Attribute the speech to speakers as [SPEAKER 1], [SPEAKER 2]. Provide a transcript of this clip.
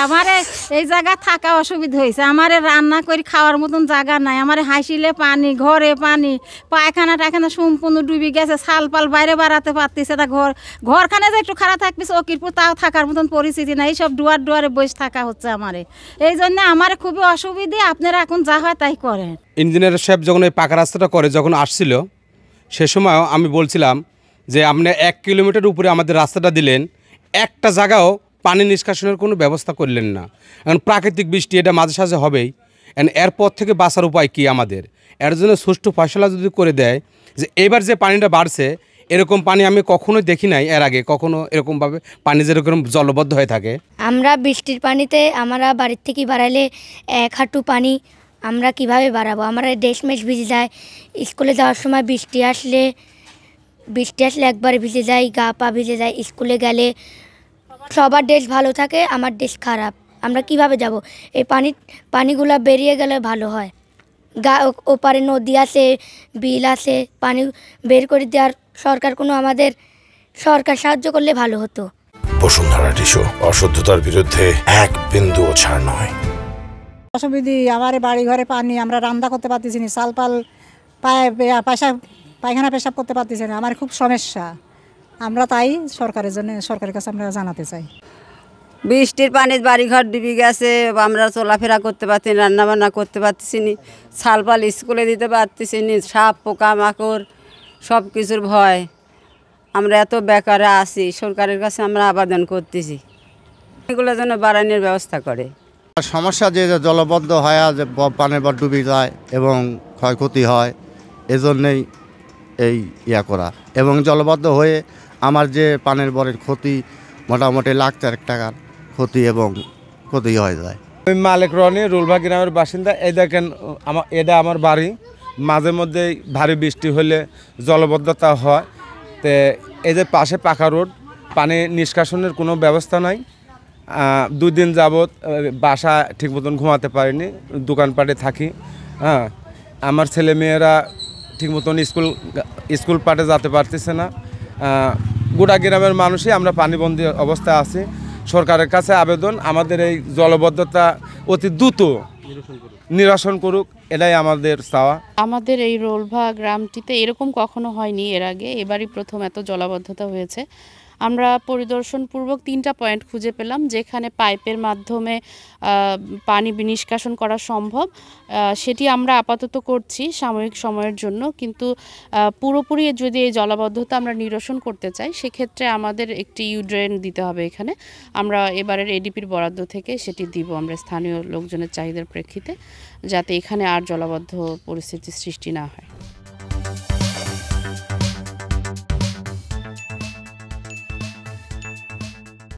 [SPEAKER 1] আমার এই জায়গা থাকা অসুবিধা হয়েছে। আমার রান্না করে খাওয়ার মতন জায়গা নাই। আমার হাসিলে পানি, ঘরে পানি, পায়খানা টায়খানা সম্পূর্ণ ডুবে গেছে। ছাল পাল বাইরে বাড়াতে পারতেছে না। ঘরখানে যে একটু খারাপ থাকতেছে ওকিরপুর, তাও থাকার মতন পরিস্থিতি নাই। এইসব দুয়ারে বসে থাকা হচ্ছে আমার। এই জন্য আমার খুবই অসুবিধে। আপনারা এখন যা হয় তাই করেন।
[SPEAKER 2] ইঞ্জিনিয়ার সাহেব যখন এই পাকা রাস্তাটা করে যখন আসছিল, সে সময় আমি বলছিলাম যে আপনি 1 কিলোমিটার উপরে আমাদের রাস্তাটা দিলেন, একটা জায়গাও পানি নিষ্কাশনের কোনো ব্যবস্থা করলেন না। এখন প্রাকৃতিক বৃষ্টি এটা মাঝে সাঝে হবেই, এরপর থেকে বাঁচার উপায় কি আমাদের? এর জন্য সুষ্ঠু ফয়সালা যদি করে দেয় যে এবার যে পানিটা বাড়ছে, এরকম পানি আমি কখনোই দেখি নাই এর আগে, কখনো এরকমভাবে পানি যেরকম জলবদ্ধ হয়ে থাকে।
[SPEAKER 3] আমরা বৃষ্টির পানিতে আমরা বাড়ির থেকে বাড়াইলে 1 হাঁটু পানি আমরা কিভাবে বাড়াবো? আমরা ড্রেস ভিজে যায়। স্কুলে যাওয়ার সময় বৃষ্টি আসলে একবারে ভিজে যায়, গা পা ভিজে যায়। স্কুলে গেলে সবার ড্রেস ভালো থাকে, আমার ড্রেস খারাপ। আমরা কিভাবে যাব? এই পানিগুলো বেরিয়ে গেলে ভালো হয়। ওপারে নদী আছে, বিল আছে, পানি বের করে দেওয়ার আমাদের সরকার সাহায্য করলে ভালো হতো।
[SPEAKER 4] বসুন্ধরা টিস্যু, অশুদ্ধতার বিরুদ্ধে এক বিন্দুও ছাড় নয়।
[SPEAKER 5] অসুবিধে আমার বাড়ি ঘরে পানি, আমরা রান্না করতে পারতেছি না, চালপাল পায়খানা পেশাব করতে পারতেছি না। আমার খুব সমস্যা। আমরা তাই সরকারের কাছে আমরা জানাতে চাই।
[SPEAKER 6] বৃষ্টির পানি বাড়িঘর ডুবে গেছে, আমরা চলাফেরা করতে পারছি না, রান্নাবান্না করতে পারতেছি না, ছালপাল স্কুলে দিতে পারতেছি না, সাপ পোকা মাকড় সব কিছুর ভয়। আমরা এত বেকারে আছি, সরকারের কাছে আমরা আবেদন করতেছি এগুলো যেন বাড়ানোর ব্যবস্থা করে।
[SPEAKER 7] সমস্যা যে জলবদ্ধ হয়, যে পানির বর ডুবে যায় এবং ক্ষয়ক্ষতি হয়, এজন্যই এই করা। এবং জলবদ্ধ হয়ে আমার যে পানির বরের ক্ষতি মোটামুটি লাখ 4 টাকার ক্ষতি এবং ক্ষতি হয়ে যায়।
[SPEAKER 8] আমি মালিক রনি, রুলভা গ্রামের বাসিন্দা। এই দেখেন এটা আমার বাড়ি। মাঝে মধ্যে ভারী বৃষ্টি হলে জলবদ্ধতা হয়। তো এই যে পাশে পাকা রোড, পানি নিষ্কাশনের কোনো ব্যবস্থা নাই। 2 দিন যাবৎ বাসা ঠিক মতন ঘুমাতে পারিনি, দোকানপাটে থাকি। হ্যাঁ, আমার ছেলে মেয়েরা ঠিক মতন স্কুল পাটে যেতে পারতেছে না। গোটা গ্রামের মানুষই আমরা পানিবন্দী অবস্থায় আছি। সরকারের কাছে আবেদন, আমাদের এই জলবদ্ধতা অতি দ্রুত নিরসন করুক, এটাই আমাদের চাওয়া।
[SPEAKER 9] আমাদের এই রোলভা গ্রামটিতে এরকম কখনো হয়নি এর আগে, এবারই প্রথম এত জলাবদ্ধতা হয়েছে। আমরা পরিদর্শনপূর্বক 3টা পয়েন্ট খুঁজে পেলাম যেখানে পাইপের মাধ্যমে পানি নিষ্কাশন করা সম্ভব। সেটি আমরা আপাতত করছি সাময়িক সময়ের জন্য, কিন্তু পুরোপুরি যদি এই জলাবদ্ধতা আমরা নিরসন করতে চাই সেক্ষেত্রে আমাদের একটি ড্রেন দিতে হবে এখানে। আমরা এবারের এডিপির বরাদ্দ থেকে সেটি দিব আমরা স্থানীয় লোকজনের চাহিদার প্রেক্ষিতে, যাতে এখানে আর জলাবদ্ধ পরিস্থিতির সৃষ্টি না হয়।